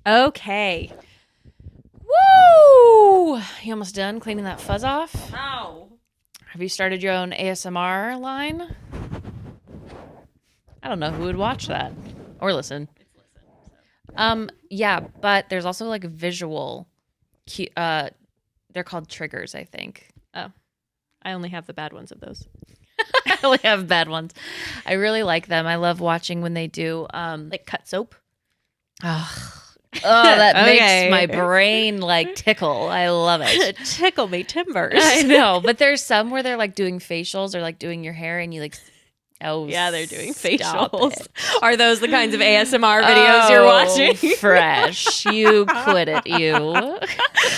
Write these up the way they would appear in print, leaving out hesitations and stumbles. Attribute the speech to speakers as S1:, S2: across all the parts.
S1: Okay.
S2: Woo! You almost done cleaning that fuzz off?
S1: Ow.
S2: Have you started your own ASMR line? I don't know who would watch that or listen. Yeah, but there's also like visual. They're called triggers, I think.
S1: Oh, I only have the bad ones of those.
S2: I only have bad ones. I really like them. I love watching when they do
S1: Like cut soap.
S2: Oh, that
S1: Okay.
S2: makes my brain like tickle. I love it.
S1: Tickle me timbers.
S2: I know, but there's some where they're like doing facials or like doing your hair, and you like, oh
S1: Yeah, they're doing
S2: stop
S1: facials.
S2: it.
S1: Are those the kinds of ASMR videos you're watching?
S2: Fresh, you quit it, you.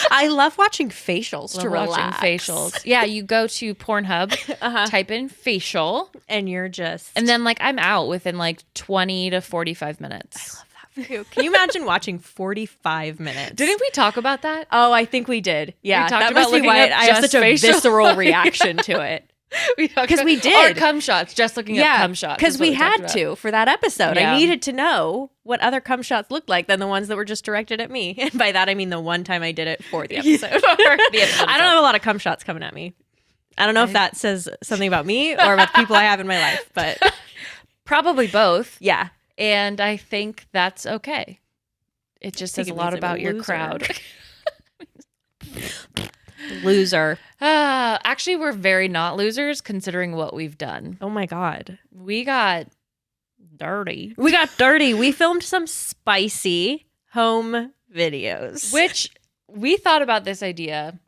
S1: I love watching facials to
S2: Love
S1: relax.
S2: watching facials. Yeah, you go to Pornhub, type in facial,
S1: And you're just...
S2: and then like I'm out within like 20 to 45 minutes.
S1: Can you imagine watching 45 minutes?
S2: Didn't we talk about that?
S1: Oh, I think we did. Yeah,
S2: We talked
S1: that
S2: about
S1: must be
S2: looking
S1: why
S2: up
S1: I have
S2: just
S1: such a
S2: facial.
S1: visceral reaction to it.
S2: Because
S1: we did.
S2: Or cum shots, just looking up cum shots.
S1: because
S2: is what
S1: we
S2: talked
S1: had
S2: about.
S1: to for that episode.
S2: Yeah.
S1: I needed to know what other cum shots looked like than the ones that were just directed at me. And by that, I mean the one time I did it for the episode. I don't have a lot of cum shots coming at me. I don't know if that says something about me or about the people I have in my life, but
S2: Probably both.
S1: yeah.
S2: And I think that's okay. It just says
S1: it
S2: a lot
S1: means I'm a
S2: about your
S1: loser.
S2: crowd.
S1: Loser.
S2: Actually, we're very not losers considering what we've done.
S1: Oh my God.
S2: We got dirty.
S1: We got dirty. We filmed some spicy home videos.
S2: Which we thought about this idea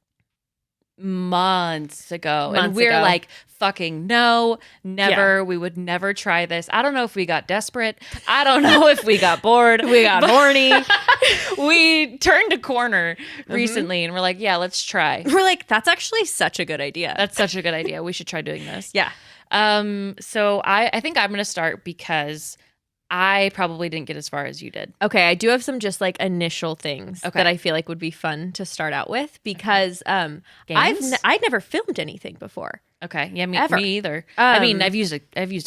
S2: months ago. and
S1: Months
S2: we're
S1: ago.
S2: like, fucking no, never. We would never try this. I don't know if we got desperate. I don't know if we got bored.
S1: We got
S2: but
S1: horny.
S2: We turned a corner recently and we're like, yeah, let's try.
S1: We're like, that's actually such a good idea.
S2: That's such a good idea. We should try doing this.
S1: Yeah.
S2: So I think I'm going to start because I probably didn't get as far as you did.
S1: Okay, I do have some just like initial things
S2: Okay.
S1: that I feel like would be fun to start out with because I'd never filmed anything before.
S2: Okay. Yeah, me
S1: Ever.
S2: either. I mean,
S1: Um,
S2: I've used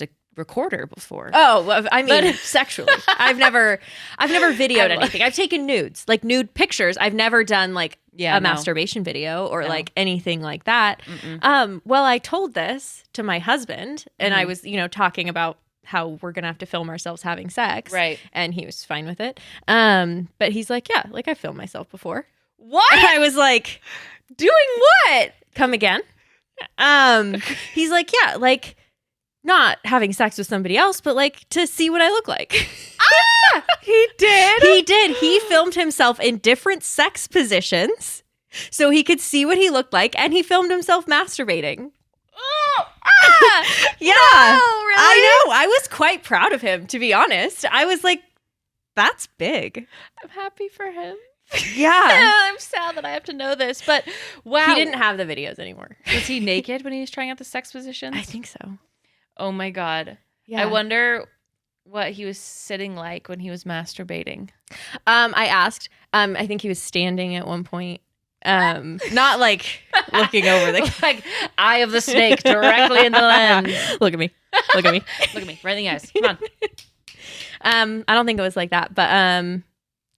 S2: a recorder before.
S1: Oh, well, I mean sexually. I've never videoed anything. I've taken nudes, like nude pictures. I've never done like a masturbation video or like anything like that. Well, I told this to my husband and I was, talking about how we're going to have to film ourselves having sex.
S2: Right.
S1: And he was fine with it. But he's like, yeah, like I filmed myself before.
S2: What?
S1: And I was like,
S2: Doing what?
S1: come again? He's like, yeah, like not having sex with somebody else, but like to see what I look like.
S2: He did?
S1: He did. He filmed himself in different sex positions so he could see what he looked like, and he filmed himself masturbating. Yeah.
S2: really?
S1: I know. I was quite proud of him, to be honest. I was like, that's big.
S2: I'm happy for him.
S1: Yeah.
S2: I'm sad that I have to know this, but wow.
S1: He didn't have the videos anymore.
S2: Was he naked when he was trying out the sex positions?
S1: I think so.
S2: Oh my God.
S1: Yeah.
S2: I wonder what he was sitting like when he was masturbating.
S1: I asked. I think he was standing at one point. Not like looking over the
S2: Like eye of the snake directly in the lens.
S1: Look at me. Look at me.
S2: Look at me, right in the eyes. Come on.
S1: I don't think it was like that, but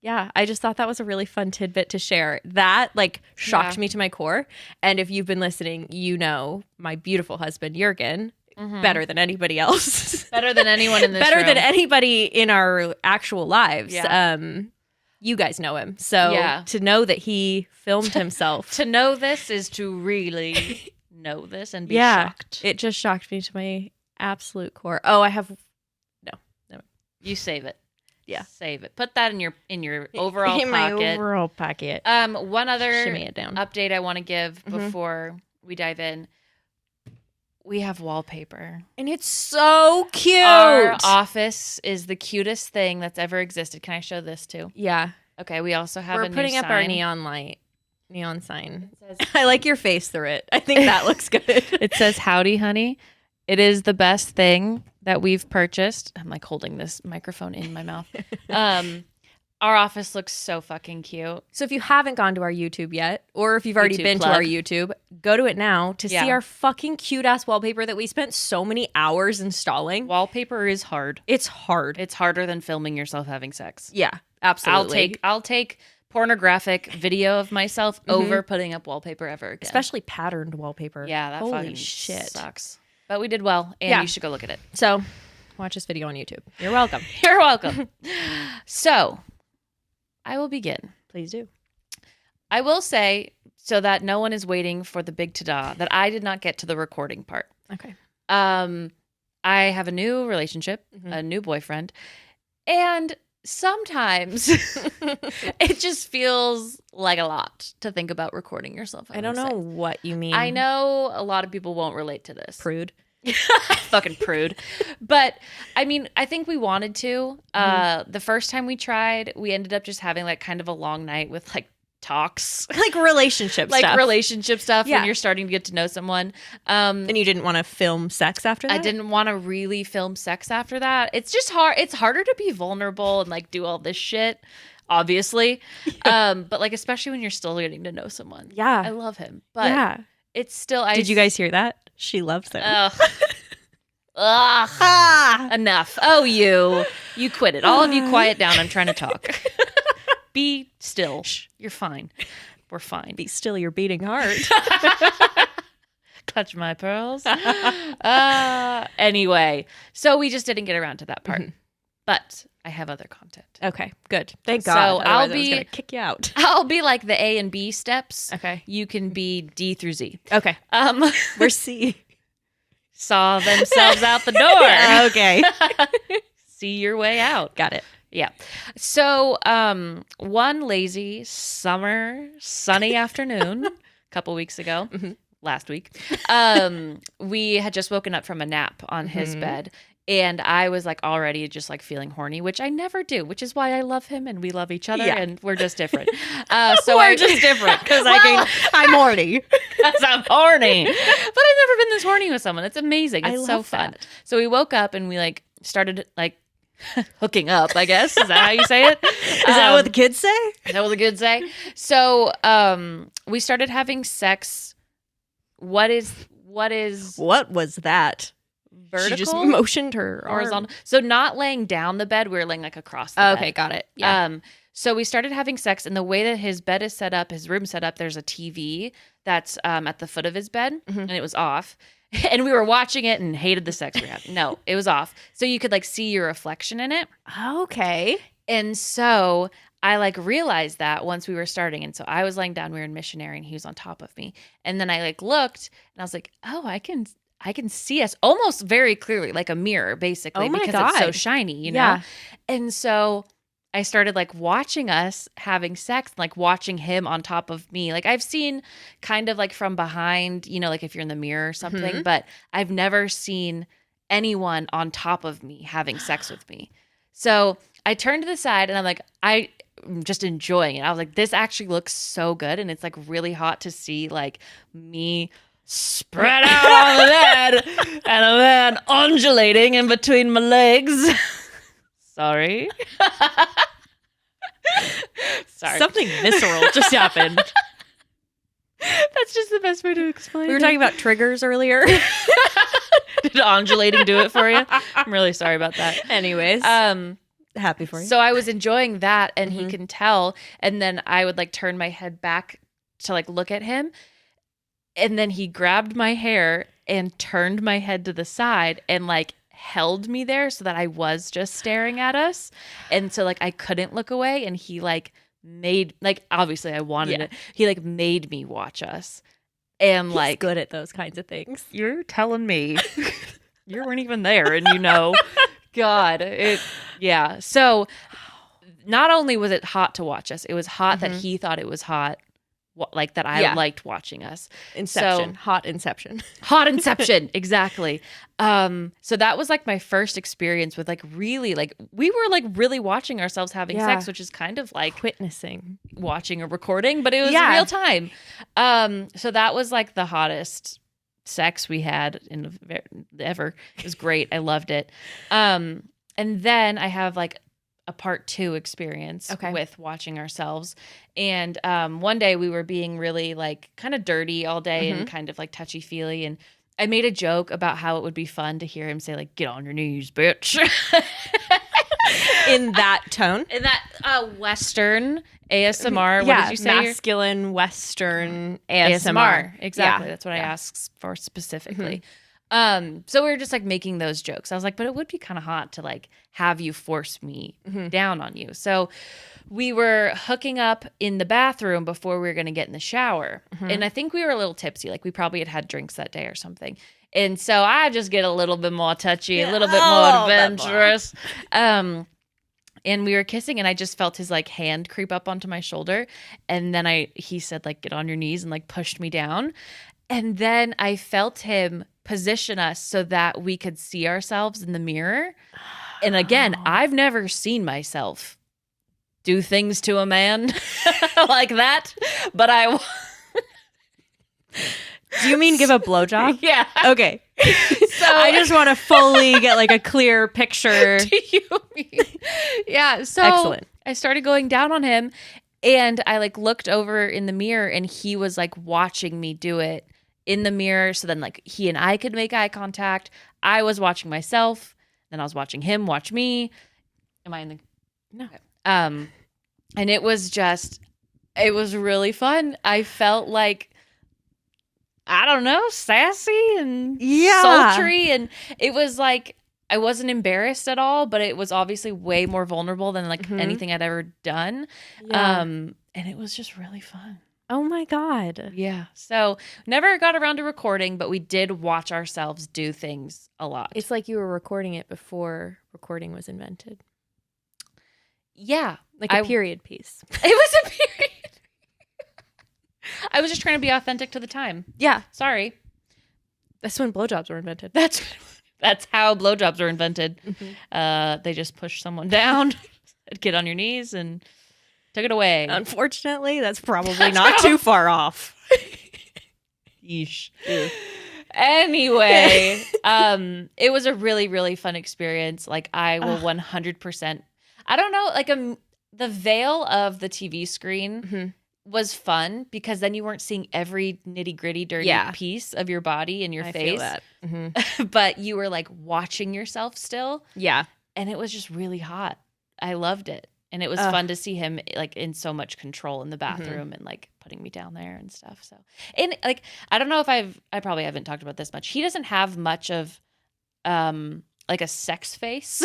S1: yeah, I just thought that was a really fun tidbit to share. That like shocked me to my core. And if you've been listening, you know my beautiful husband Jurgen better than anybody else.
S2: Better than anyone in this
S1: Better
S2: room.
S1: than anybody in our actual lives.
S2: Yeah.
S1: You guys know him. So
S2: Yeah.
S1: to know that he filmed himself.
S2: To know this is to really know this and be shocked.
S1: It just shocked me to my absolute core. Oh, I have no.
S2: You save it.
S1: Yeah.
S2: Save it. Put that in your overall
S1: in
S2: pocket.
S1: my overall pocket.
S2: One other
S1: Shimmy it down.
S2: update I want to give before we dive in. We have wallpaper.
S1: And it's so cute.
S2: Our office is the cutest thing that's ever existed. Can I show this too?
S1: Yeah.
S2: Okay, we also have
S1: We're
S2: a new
S1: putting up our
S2: sign.
S1: neon sign.
S2: It says,
S1: I like your face through it. I think that looks good.
S2: it says, "Howdy, honey." It is the best thing that we've purchased. I'm like holding this microphone in my mouth. Our office looks so fucking cute.
S1: So if you haven't gone to our YouTube yet, or if you've already
S2: YouTube
S1: been
S2: plug.
S1: to our YouTube, go to it now to
S2: Yeah.
S1: see our fucking cute ass wallpaper that we spent so many hours installing.
S2: Wallpaper is hard.
S1: It's hard.
S2: It's harder than filming yourself having sex.
S1: Yeah. Absolutely.
S2: I'll take pornographic video of myself over putting up wallpaper ever again.
S1: Especially patterned wallpaper.
S2: Yeah, that
S1: Holy
S2: fucking
S1: shit
S2: sucks. But we did well, and you should go look at it.
S1: So, watch this video on YouTube. You're welcome.
S2: You're welcome. So, I will begin.
S1: Please do.
S2: I will say, so that no one is waiting for the big ta-da, that I did not get to the recording part.
S1: Okay.
S2: I have a new relationship, a new boyfriend, and sometimes it just feels like a lot to think about recording yourself.
S1: I don't know what you mean.
S2: I know a lot of people won't relate to this.
S1: Prude.
S2: Fucking prude. But I mean, I think we wanted to. The first time we tried, we ended up just having like kind of a long night with like talks.
S1: Like relationship stuff.
S2: Like relationship stuff when you're starting to get to know someone.
S1: And you didn't want to film sex after that?
S2: I didn't want to really film sex after that. It's just hard. It's harder to be vulnerable and like do all this shit, obviously. But like, especially when you're still getting to know someone.
S1: Yeah.
S2: I love him. But it's still...
S1: Did you guys hear that? She loves him.
S2: Enough. Oh, you quit it. All of you quiet down. I'm trying to talk. Be still. Shh. You're fine. We're fine.
S1: Be still your beating heart.
S2: Clutch my pearls. Anyway, so we just didn't get around to that part. But I have other content.
S1: Okay, good. Thank God.
S2: So
S1: I was gonna kick you out.
S2: I'll be like the A and B steps.
S1: Okay.
S2: You can be D through Z.
S1: Okay. We're C.
S2: Saw themselves out the door.
S1: Okay.
S2: See your way out.
S1: Got it.
S2: Yeah. So one lazy summer sunny afternoon a couple weeks ago, last week, we had just woken up from a nap on his bed. And I was like already just like feeling horny, which I never do, which is why I love him and we love each other and we're just different. So
S1: we're just different because I'm horny.
S2: Because I'm horny. But I've never been this horny with someone. It's amazing. It's so fun.
S1: That.
S2: So we woke up and we like started like hooking up, I guess. Is that how you say it?
S1: Is that what the kids say?
S2: Is that what the kids say? So we started having sex. What was
S1: that?
S2: Vertical?
S1: She just motioned her
S2: horizontal.
S1: arm.
S2: So not laying down the bed, we were laying like across the bed.
S1: Okay, got it. Yeah.
S2: So we started having sex, and the way that his bed is set up, his room set up, there's a TV that's at the foot of his bed, and it was off. And we were watching it and hated the sex we had. No, it was off. So you could like see your reflection in it.
S1: Okay.
S2: And so I like realized that once we were starting. And so I was laying down, we were in missionary, and he was on top of me. And then I like looked, and I was like, oh, I can see us almost very clearly, like a mirror, basically, because it's so shiny, you know?
S1: Yeah.
S2: And so I started like watching us having sex, like watching him on top of me. Like I've seen kind of like from behind, you know, like if you're in the mirror or something, but I've never seen anyone on top of me having sex with me. So I turned to the side and I'm like, I'm just enjoying it. I was like, this actually looks so good. And it's like really hot to see like me spread out on the bed and a man undulating in between my legs. Sorry.
S1: Something visceral just happened.
S2: That's just the best way to explain it.
S1: We were talking about triggers earlier.
S2: Did undulating do it for you? I'm really sorry about that.
S1: Anyways. Happy for you.
S2: So I was enjoying that and he can tell. And then I would like turn my head back to like look at him. And then he grabbed my hair and turned my head to the side and like held me there so that I was just staring at us. And so like I couldn't look away, and he like made like obviously I wanted it. He like made me watch us. And
S1: he's
S2: like
S1: good at those kinds of things.
S2: You're telling me. You weren't even there and you know. God. So not only was it hot to watch us, it was hot that he thought it was hot. Like that I liked watching us.
S1: Inception. Hot inception.
S2: Hot inception. Exactly. So that was like my first experience with like really like we were like really watching ourselves having sex, which is kind of like
S1: witnessing
S2: watching a recording, but it was real time. So that was like the hottest sex we had ever. It was great. I loved it. And then I have like a part 2 experience with watching ourselves. And one day we were being really like kind of dirty all day and kind of like touchy feely. And I made a joke about how it would be fun to hear him say like, "Get on your knees, bitch."
S1: In that tone?
S2: In that Western ASMR. What did you say?
S1: Masculine Western ASMR.
S2: Exactly. That's what I asked for specifically. So we were just like making those jokes. I was like, but it would be kind of hot to like have you force me down on you. So we were hooking up in the bathroom before we were going to get in the shower. And I think we were a little tipsy. Like we probably had drinks that day or something. And so I just get a little bit more touchy, a little bit more adventurous. And we were kissing and I just felt his like hand creep up onto my shoulder. And then he said like, get on your knees and like pushed me down. And then I felt him position us so that we could see ourselves in the mirror. And again, I've never seen myself do things to a man like that, but
S1: Do you mean give a blowjob?
S2: Yeah.
S1: Okay. So I just want to fully get like a clear picture.
S2: Do you mean? Yeah. So
S1: excellent.
S2: I started going down on him and I like looked over in the mirror and he was like watching me do it in the mirror. So then like he and I could make eye contact. I was watching myself. Then I was watching him watch me. Am I in the...
S1: No.
S2: Okay. And it was really fun. I felt like, I don't know, sassy and sultry. And it was like, I wasn't embarrassed at all, but it was obviously way more vulnerable than like anything I'd ever done. Yeah. And it was just really fun.
S1: Oh my God.
S2: Yeah. So never got around to recording, but we did watch ourselves do things a lot.
S1: It's like you were recording it before recording was invented.
S2: Yeah.
S1: Like a period piece.
S2: It was a period. I was just trying to be authentic to the time.
S1: Yeah.
S2: Sorry.
S1: That's when blowjobs were invented.
S2: That's how blowjobs were invented. They just pushed someone down, get on your knees, and took it away.
S1: Unfortunately, that's probably not too far off.
S2: Yeesh. Anyway, it was a really, really fun experience. Like I will 100%. I don't know, like the veil of the TV screen was fun because then you weren't seeing every nitty gritty dirty piece of your body and your face. I feel that. But you were like watching yourself still.
S1: Yeah.
S2: And it was just really hot. I loved it. And it was fun to see him like in so much control in the bathroom and like putting me down there and stuff. So, and like, I don't know if I probably haven't talked about this much. He doesn't have much of like a sex face.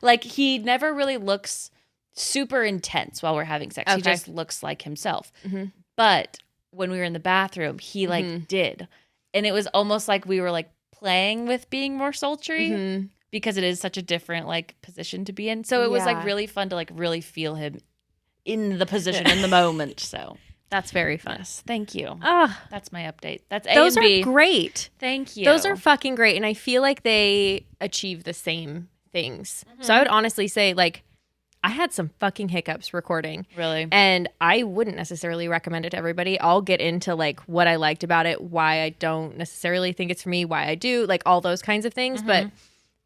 S2: Like he never really looks super intense while we're having sex. Okay. He just looks like himself. But when we were in the bathroom, he like did. And it was almost like we were like playing with being more sultry. Because it is such a different like position to be in. So it was like really fun to like really feel him in the position in the moment. So
S1: that's very fun.
S2: Yes, thank you. That's my update. That's A
S1: those
S2: and B.
S1: are great.
S2: Thank you.
S1: Those are fucking great. And I feel like they achieve the same things. So I would honestly say like I had some fucking hiccups recording.
S2: Really?
S1: And I wouldn't necessarily recommend it to everybody. I'll get into like what I liked about it, why I don't necessarily think it's for me, why I do, like all those kinds of things. But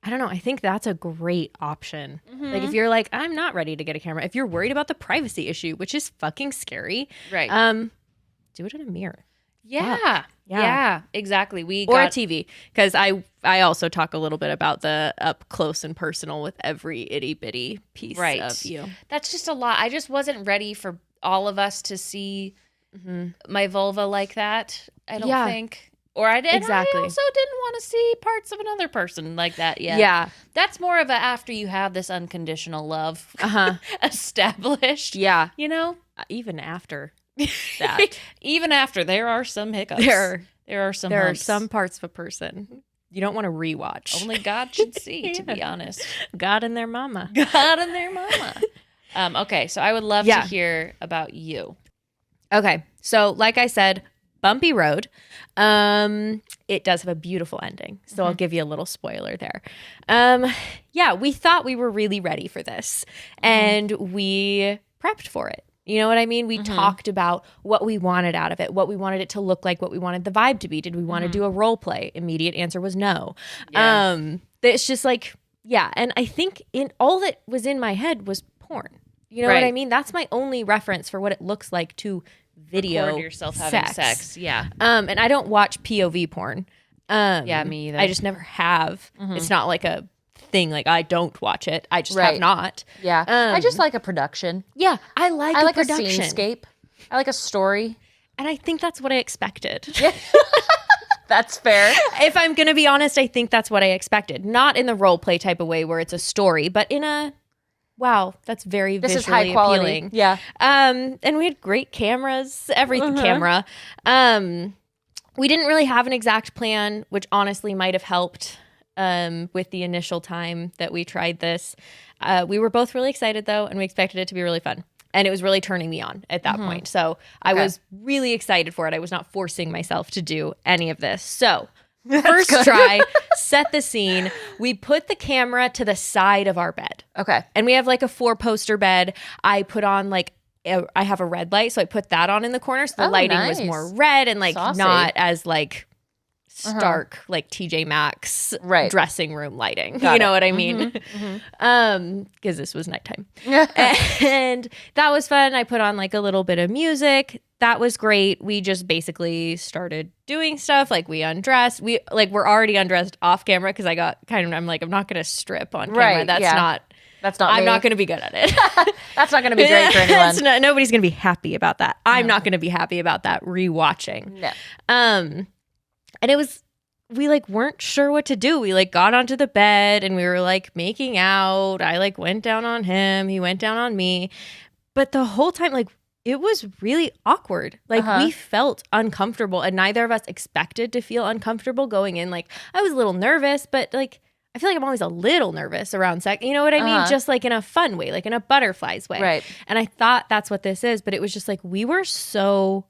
S1: I don't know. I think that's a great option. Like if you're like, I'm not ready to get a camera. If you're worried about the privacy issue, which is fucking scary.
S2: Right.
S1: Do it in a mirror.
S2: Yeah, exactly.
S1: Or a TV. Because I also talk a little bit about the up close and personal with every itty bitty piece of you.
S2: That's just a lot. I just wasn't ready for all of us to see my vulva like that. I don't think. Or I did.
S1: Exactly.
S2: I also didn't want to see parts of another person like that yet.
S1: Yeah.
S2: That's more of a after you have this unconditional love established.
S1: Yeah.
S2: You know?
S1: Even after that.
S2: Even after. There are some hiccups. There are some
S1: There
S2: humps.
S1: are some parts of a person you don't want to rewatch.
S2: Only God should see, to be honest.
S1: God and their mama.
S2: God and their mama. Okay, so I would love to hear about you.
S1: Okay, so like I said, bumpy road. It does have a beautiful ending, so I'll give you a little spoiler there. We thought we were really ready for this, and we prepped for it. You know what I mean? We talked about what we wanted out of it, what we wanted it to look like, what we wanted the vibe to be. Did we want to do a role play? Immediate answer was no. Yeah. It's just like, and I think in all that was in my head was porn. You know what I mean? That's my only reference for what it looks like to video
S2: record yourself having sex. Yeah.
S1: And I don't watch POV porn.
S2: Me either.
S1: I just never have. It's not like a thing. Like, I don't watch it. I just have not.
S2: Yeah. I just like a production.
S1: Yeah. I like
S2: a
S1: production.
S2: scenescape. I like a story.
S1: And I think that's what I expected.
S2: That's fair.
S1: If I'm going to be honest, I think that's what I expected. Not in the role play type of way where it's a story, but in a, wow, that's very visually
S2: is high quality.
S1: Appealing.
S2: Yeah.
S1: And we had great cameras, every camera. We didn't really have an exact plan, which honestly might have helped with the initial time that we tried this. We were both really excited though, and we expected it to be really fun. And it was really turning me on at that point. So I was really excited for it. I was not forcing myself to do any of this. So first try, set the scene. We put the camera to the side of our bed.
S2: Okay.
S1: And we have like a 4-poster bed. I put on like, I have a red light. So I put that on in the corner. So the lighting was more red and like not as like stark like TJ Maxx dressing room lighting. You know what I mean? Because this was nighttime. And that was fun. I put on like a little bit of music. That was great. We just basically started doing stuff. Like we undressed. We're already undressed off camera because I got I'm like, I'm not going to strip on camera. That's not I'm not going to be good at it.
S2: That's not going to be great for anyone.
S1: Nobody's going to be happy about that. I'm not going to be happy about that rewatching.
S2: No.
S1: And it was, we like weren't sure what to do. We like got onto the bed and we were like making out. I like went down on him. He went down on me. But the whole time, like, it was really awkward. Like we felt uncomfortable and neither of us expected to feel uncomfortable going in. Like I was a little nervous, but like, I feel like I'm always a little nervous around sex. You know what I mean? Just like in a fun way, like in a butterflies way.
S2: Right.
S1: And I thought that's what this is, but it was just like, we were so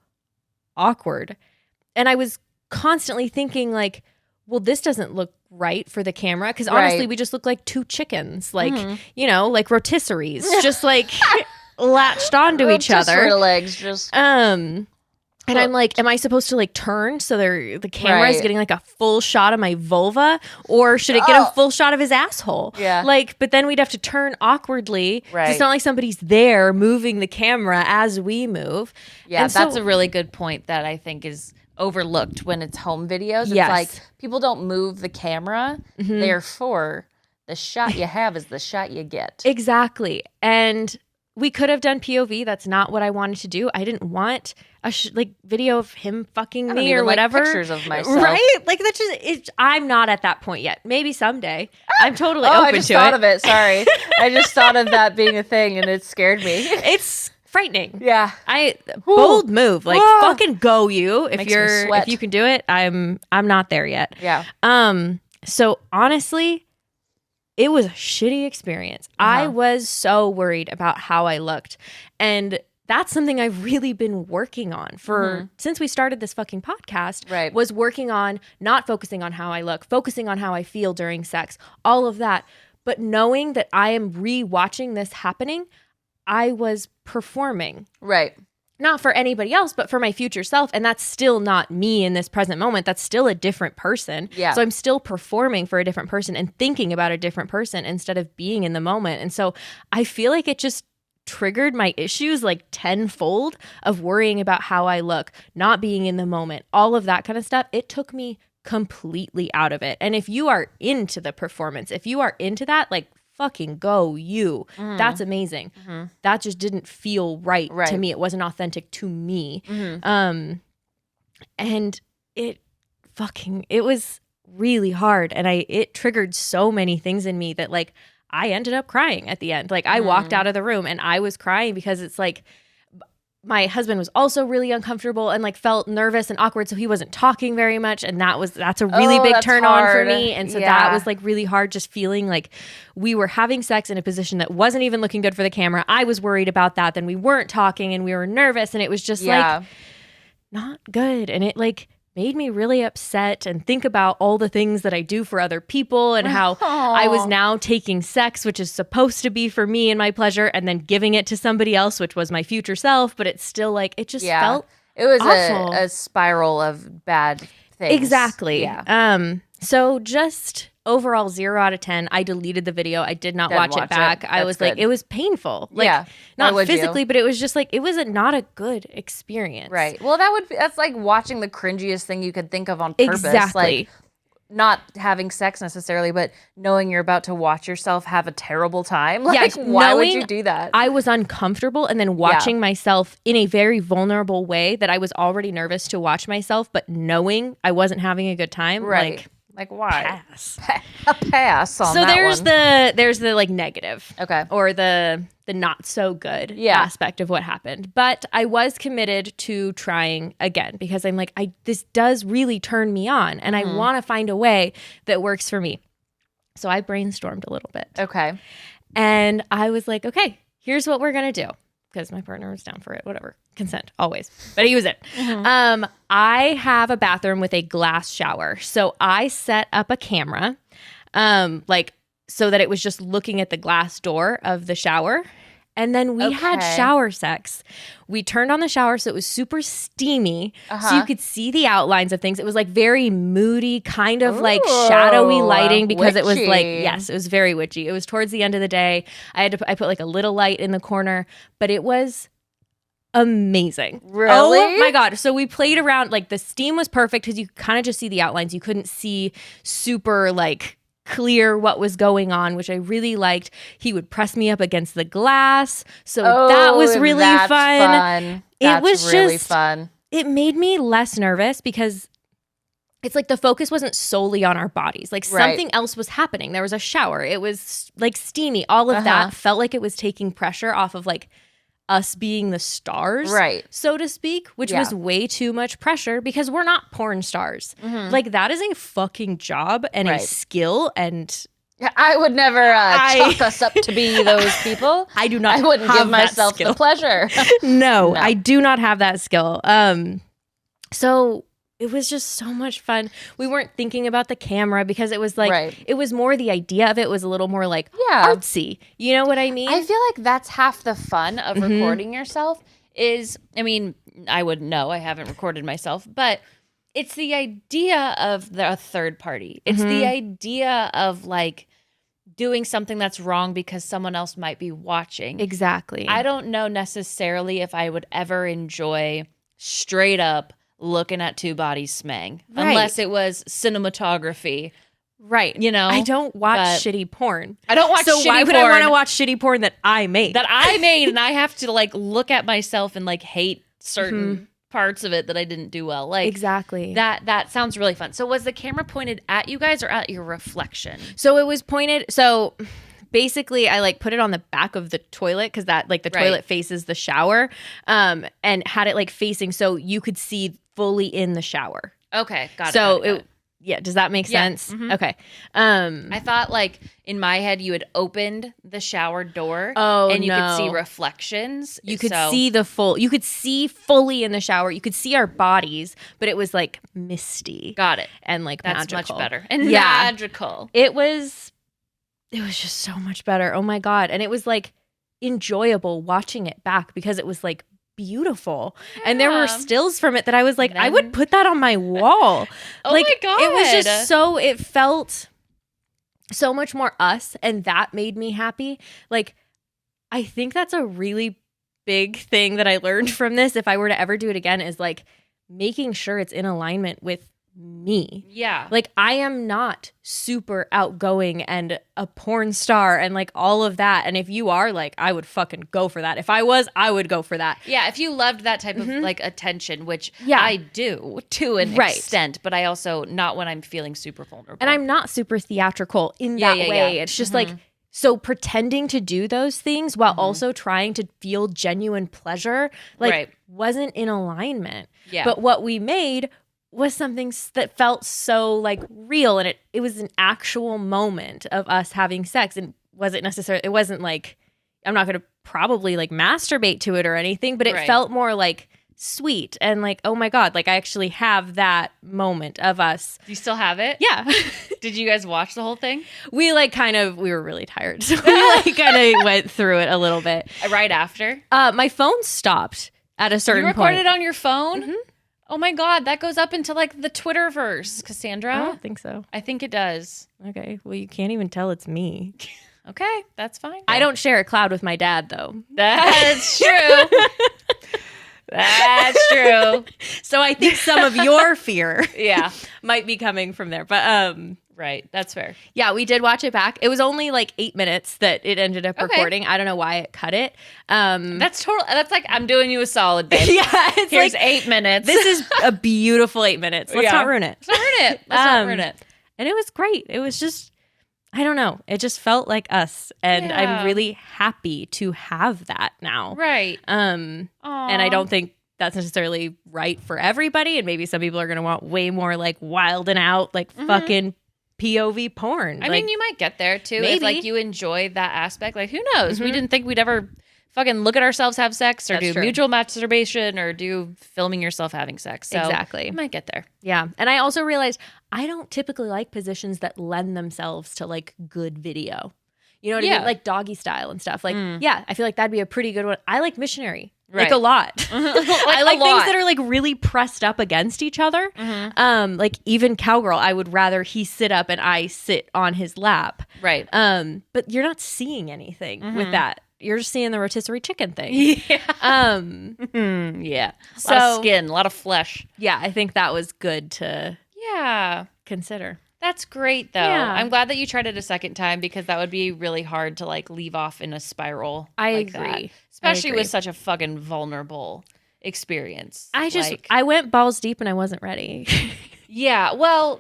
S1: awkward. And I was constantly thinking like, well, this doesn't look right for the camera. Because honestly, we just look like two chickens, like, you know, like rotisseries, just like latched onto each other.
S2: Legs just.
S1: And I'm like, am I supposed to like turn so the camera is getting like a full shot of my vulva, or should it get a full shot of his asshole?
S2: Yeah.
S1: Like, but then we'd have to turn awkwardly. Right. It's not like somebody's there moving the camera as we move.
S2: Yeah, and that's a really good point that I think is overlooked when it's home videos. It's like people don't move the camera. Therefore, the shot you have is the shot you get.
S1: Exactly. And we could have done POV. That's not what I wanted to do. I didn't want a video of him fucking me or whatever.
S2: Like pictures of myself.
S1: Right? Like that's just, I'm not at that point yet. Maybe someday. I'm totally open to it.
S2: I just thought of it. Sorry. I just thought of that being a thing and it scared me.
S1: It's frightening.
S2: Yeah.
S1: Bold move. Like fucking go you. If
S2: Makes
S1: if you can do it, I'm not there yet.
S2: Yeah.
S1: So honestly, it was a shitty experience. I was so worried about how I looked. And that's something I've really been working on since we started this fucking podcast.
S2: Right.
S1: Was working on not focusing on how I look, focusing on how I feel during sex, all of that. But knowing that I am rewatching this happening, I was performing.
S2: Right.
S1: Not for anybody else, but for my future self. And that's still not me in this present moment. That's still a different person.
S2: Yeah.
S1: So I'm still performing for a different person and thinking about a different person instead of being in the moment. And so I feel like it just triggered my issues like tenfold of worrying about how I look, not being in the moment, all of that kind of stuff. It took me completely out of it. And if you are into the performance, if you are into that, like, fucking go you. That's amazing. That just didn't feel right to me. It wasn't authentic to me. And it was really hard. And it triggered so many things in me that like I ended up crying at the end. Like I walked out of the room and I was crying because it's like my husband was also really uncomfortable and like felt nervous and awkward. So he wasn't talking very much. And that's a really big turn on for me. And so that was like really hard, just feeling like we were having sex in a position that wasn't even looking good for the camera. I was worried about that. Then we weren't talking and we were nervous and it was just like not good. And it like made me really upset and think about all the things that I do for other people and how I was now taking sex, which is supposed to be for me and my pleasure, and then giving it to somebody else, which was my future self. But it's still like, it just felt
S2: it was
S1: awful.
S2: A spiral of bad things.
S1: Exactly.
S2: Yeah.
S1: So just overall 0 out of 10. I deleted the video. I did not watch it back. I was like, it was painful. Like, not physically, but it was just like, it was not a good experience.
S2: Right. Well, that's like watching the cringiest thing you could think of on purpose.
S1: Exactly.
S2: not having sex necessarily, but knowing you're about to watch yourself have a terrible time. Like, why would you do that?
S1: I was uncomfortable, and then watching myself in a very vulnerable way that I was already nervous to watch myself, but knowing I wasn't having a good time.
S2: Right. Like why?
S1: Pass.
S2: A pass on
S1: so
S2: that
S1: there's the like negative.
S2: Okay.
S1: Or the not so good aspect of what happened. But I was committed to trying again because I'm like, this does really turn me on, and I want to find a way that works for me. So I brainstormed a little bit.
S2: Okay.
S1: And I was like, okay, here's what we're going to do. Because my partner was down for it, whatever. Consent, always. But he was in. I have a bathroom with a glass shower. So I set up a camera, so that it was just looking at the glass door of the shower. And then we had shower sex. We turned on the shower so it was super steamy. So you could see the outlines of things. It was like very moody, kind of like shadowy lighting because it was like, yes, it was very witchy. It was towards the end of the day. I put like a little light in the corner, but it was amazing.
S2: Really?
S1: Oh my God. So we played around, like the steam was perfect because you could kind of just see the outlines. You couldn't see super like clear what was going on, which I really liked. He would press me up against the glass. So that was really fun.
S2: It
S1: was
S2: really
S1: just
S2: fun.
S1: It made me less nervous because it's like the focus wasn't solely on our bodies. Like something else was happening. There was a shower. It was like steamy. All of that felt like it was taking pressure off of like us being the stars, so to speak, which was way too much pressure because we're not porn stars. Like that is a fucking job and a skill, and
S2: I would never chalk us up to be those people.
S1: I do not.
S2: I wouldn't give myself the pleasure.
S1: No, I do not have that skill. So it was just so much fun. We weren't thinking about the camera because it was like, it was more the idea of it was a little more like artsy. You know what I mean?
S2: I feel like that's half the fun of recording yourself is, I mean, I wouldn't know. I haven't recorded myself, but it's the idea of the third party. It's the idea of like doing something that's wrong because someone else might be watching.
S1: Exactly.
S2: I don't know necessarily if I would ever enjoy straight up looking at two bodies smang, unless it was cinematography.
S1: Right.
S2: You know?
S1: I don't watch shitty porn.
S2: I don't watch shitty porn.
S1: So why would I want to watch shitty porn that I made?
S2: And I have to like look at myself and like hate certain parts of it that I didn't do well. Like
S1: exactly.
S2: That sounds really fun. So was the camera pointed at you guys or at your reflection?
S1: So it was pointed, so basically I like put it on the back of the toilet because that like the toilet faces the shower, and had it like facing so you could see fully in the shower.
S2: Okay, got it.
S1: So does that make sense? Okay.
S2: I thought like in my head you had opened the shower door and you could see reflections.
S1: You could see you could see fully in the shower. You could see our bodies, but it was like misty.
S2: Got it.
S1: And like
S2: that's
S1: magical.
S2: Much better. And magical.
S1: It was just so much better. Oh my God. And it was like enjoyable watching it back because it was like beautiful. And there were stills from it that I was like, I would put that on my wall.
S2: My God.
S1: It was just it felt so much more us, and that made me happy. Like, I think that's a really big thing that I learned from this. If I were to ever do it again, is like making sure it's in alignment with me.
S2: Yeah.
S1: Like, I am not super outgoing and a porn star and like all of that. And if you are, like, I would fucking go for that. If I was, I would go for that.
S2: Yeah. If you loved that type of like attention, which I do to an extent, but I also not when I'm feeling super vulnerable.
S1: And I'm not super theatrical in that way. It's just like, so pretending to do those things while also trying to feel genuine pleasure, like wasn't in alignment. Yeah. But what we made was something that felt so like real, and it was an actual moment of us having sex, and it wasn't like, I'm not going to probably like masturbate to it or anything, but it felt more like sweet and like, oh my God, like I actually have that moment of us.
S2: Do you still have it?
S1: Yeah.
S2: Did you guys watch the whole thing?
S1: We were really tired, so we like kind of went through it a little bit.
S2: Right after?
S1: My phone stopped at a certain point.
S2: You recorded it on your phone? Oh my God, that goes up into like the Twitterverse, Cassandra.
S1: I don't think so.
S2: I think it does.
S1: Okay, well, you can't even tell it's me.
S2: Okay, that's fine.
S1: I don't share a cloud with my dad, though.
S2: That's true. That's true.
S1: So I think some of your fear might be coming from there. But
S2: right, that's fair.
S1: Yeah, we did watch it back. It was only like 8 minutes that it ended up recording. I don't know why it cut it.
S2: That's like, I'm doing you a solid, babe.
S1: Yeah, it's
S2: here's
S1: like
S2: 8 minutes.
S1: This is a beautiful 8 minutes. Let's not ruin it.
S2: Let's not ruin it.
S1: And it was great. It was just, I don't know. It just felt like us, and I'm really happy to have that now.
S2: Right.
S1: And I don't think that's necessarily right for everybody, and maybe some people are going to want way more like wild and out, like fucking POV porn.
S2: I mean, you might get there too.
S1: Maybe.
S2: If like you enjoy that aspect. Like, who knows? We didn't think we'd ever fucking look at ourselves have sex, or do mutual masturbation, or do filming yourself having sex. So
S1: exactly.
S2: You might get there.
S1: Yeah. And I also realized I don't typically like positions that lend themselves to like good video. You know what I mean? Like doggy style and stuff. Like, I feel like that'd be a pretty good one. I like missionary. Like a lot. I like things that are like really pressed up against each other. Like even cowgirl, I would rather he sit up and I sit on his lap.
S2: Right.
S1: But you're not seeing anything with that. You're just seeing the rotisserie chicken thing. Yeah.
S2: Yeah. A lot of skin, a lot of flesh.
S1: Yeah, I think that was good to consider.
S2: That's great, though.
S1: Yeah.
S2: I'm glad that you tried it a second time, because that would be really hard to like leave off in a spiral.
S1: I
S2: like
S1: agree.
S2: That. Especially with such a fucking vulnerable experience.
S1: I went balls deep and I wasn't ready.
S2: Yeah. Well,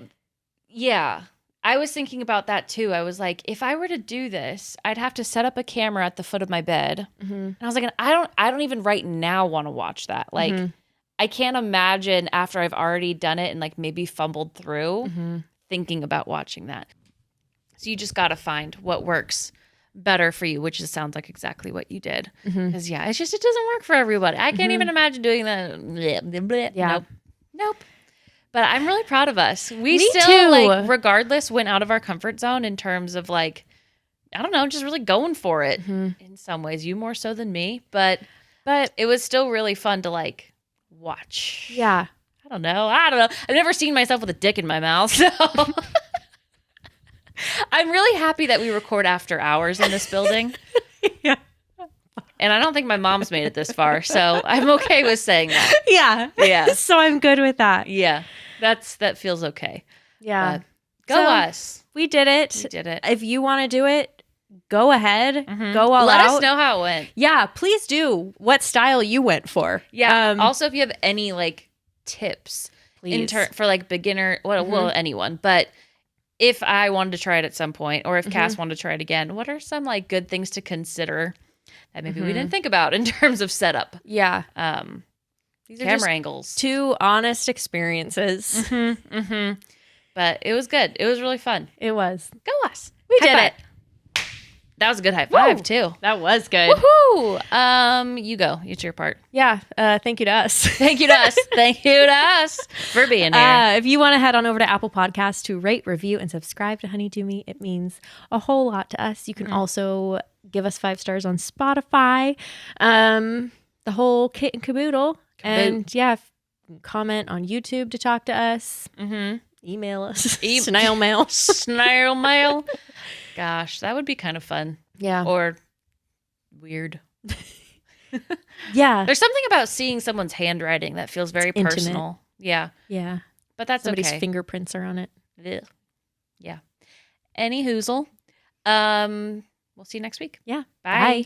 S2: yeah. I was thinking about that too. I was like, if I were to do this, I'd have to set up a camera at the foot of my bed. And I was like, I don't even right now want to watch that. Like, I can't imagine after I've already done it and like maybe fumbled through thinking about watching that. So you just got to find what works better for you, which sounds like exactly what you did. Because it doesn't work for everybody. I can't even imagine doing that.
S1: Yeah.
S2: Nope. But I'm really proud of us. We
S1: Me
S2: still,
S1: too.
S2: like, regardless, went out of our comfort zone in terms of, like, I don't know, just really going for it in some ways. You more so than me. But it was still really fun to, like, watch.
S1: Yeah.
S2: I don't know. I've never seen myself with a dick in my mouth, so... I'm really happy that we record after hours in this building.
S1: Yeah.
S2: And I don't think my mom's made it this far, so I'm okay with saying that.
S1: Yeah.
S2: Yeah.
S1: So I'm good with that.
S2: Yeah. That feels okay.
S1: Yeah.
S2: Go us.
S1: We did it.
S2: We did it.
S1: If you want to do it, go ahead. Go all
S2: Let
S1: out.
S2: us know how it went.
S1: Yeah. Please do what style you went for.
S2: Yeah. Also, if you have any like tips
S1: please.
S2: For like beginner, well, anyone, but if I wanted to try it at some point, or if Cass wanted to try it again, what are some like good things to consider that maybe we didn't think about in terms of setup?
S1: Yeah.
S2: These are camera angles.
S1: 2 honest experiences.
S2: But it was good. It was really fun.
S1: It was.
S2: Go us.
S1: We
S2: High
S1: did
S2: five.
S1: it.
S2: That was a good high five, too.
S1: That was good.
S2: Woohoo! You go. It's your part.
S1: Yeah. Thank you to us.
S2: Thank you to us. Thank you to us for being here.
S1: If you want to head on over to Apple Podcasts to rate, review, and subscribe to Honeydew Me, it means a whole lot to us. You can also give us 5 stars on Spotify. The whole kit and caboodle. And comment on YouTube to talk to us. Email us. Snail mail.
S2: Snail mail. Gosh, that would be kind of fun.
S1: Yeah.
S2: Or weird.
S1: Yeah.
S2: There's something about seeing someone's handwriting that feels very personal. Yeah.
S1: Yeah.
S2: But that's
S1: somebody's
S2: okay.
S1: fingerprints are on it.
S2: Ugh. Yeah. Any hoozle. We'll see you next week.
S1: Yeah.
S2: Bye.